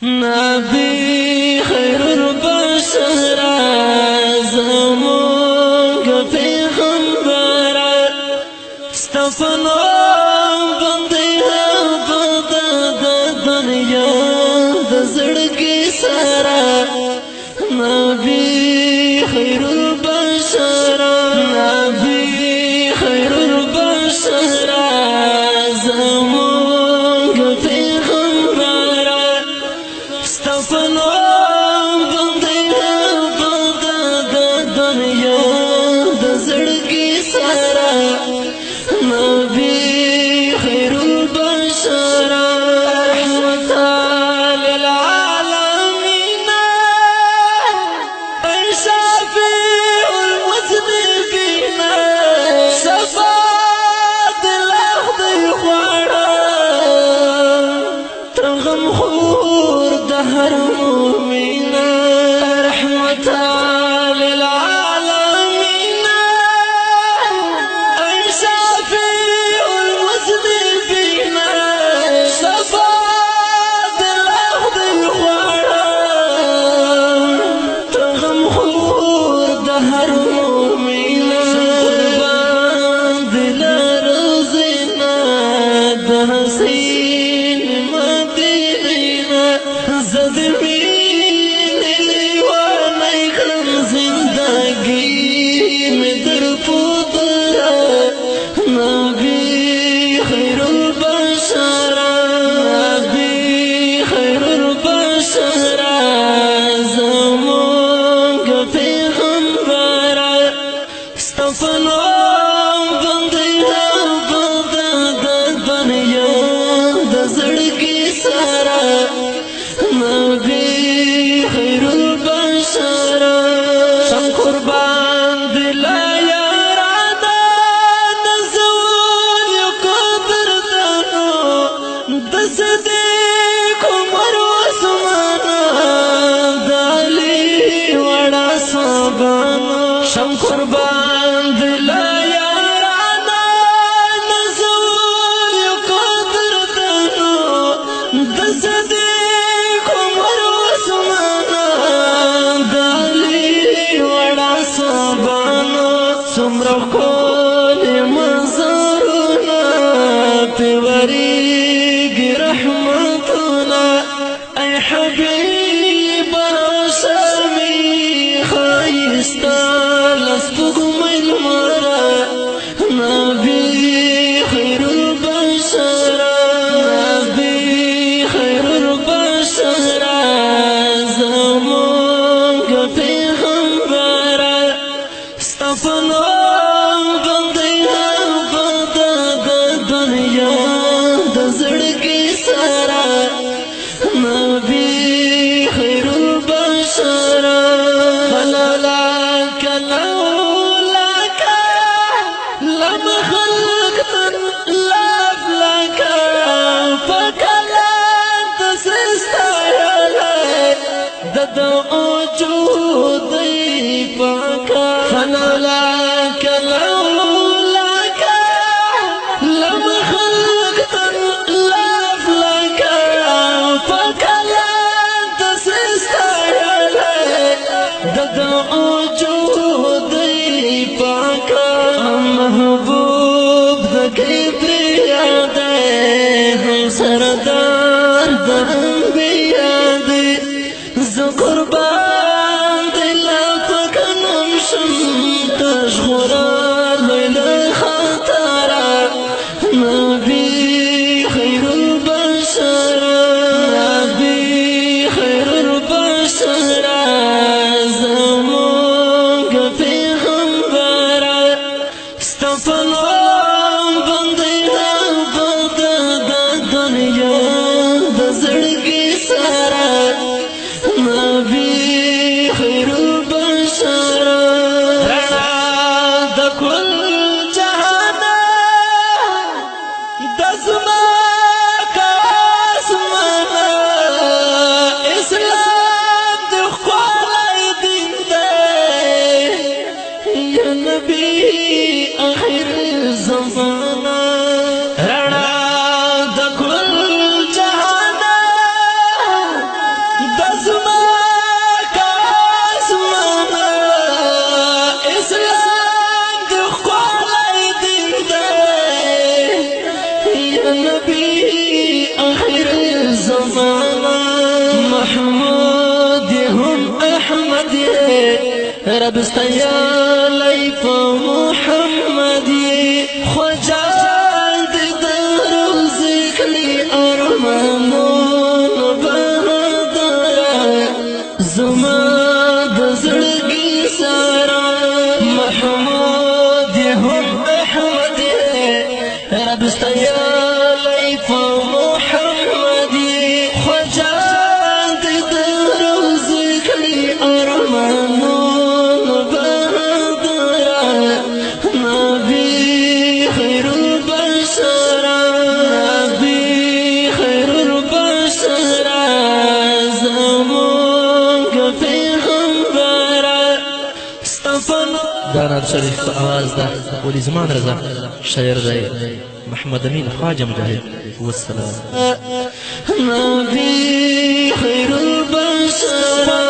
نبی خیر البشر زمونږ پیغمبر ستفنو بندي عبد د دنیا د زړګي سره نبی خیر البشر نبی خیر البشر زمونږ پیغمبر ستفنو بندي عبد د دنیا د زړګي سره نبی خیر البشر رحمة للعالمين شافع المذنبين شفاعة الأخذ خوارا تغم خور دهر مؤمن رحمة للعالمين شافع المذنبين شفاعة الأخذ خوارا تغم خور دهر مؤمن قربان دل رزنا دهسين مدينة زدمين ليواني كرم زندگی میں در پودرا نبی خیر البشر نبی خیر البشر زمونږ پیغمبر ستفنو بندي عبد د دنیا د زړګي سره نبی خیر البشر شم قربان دل یارادا نزول قدر دانو د صدیق عمر عثمان د علی وړا صحابانو شم قربان دل یارادا نزول قدر دانو د صدیق عمر عثمان د علی وړا صحابانو څومره ښکلي منظرونه پې ورېږي رحمتونه ای حبیبه شمې ښایسته له سپوږمۍ لمره نبی خیر البشر نبی خیر البشر زمونږ پیغمبر ستفنو بندي عبد د دنیا د زړګي سره نبی خیر البشر لولاک لولاک لم خلقتن لافلاک فکلت سستایلی د وجودی پاکا فلولاک لولاک لم خلقتن لافلاک فکلت سستایلی د وجودی پاکا محبوب د کبریا دی هم سردار د انبیا دی زه قربان دل پکنم شم رب استیالی پا محمدی خجاد در ذکلی ارمانون بهدار زما دزرگی سارا محمود هم احمدی رب استیالی پا محمدی خجاد در ذکلی ارمانون بهدار نبی خیر البشر نبی خیر البشر زمانگ پیغمبر استفن دانا شریف په آواز ده ولی زمان رضا شاعر دی محمد امین خواجه مجاهد والسلام نبی خیر البشر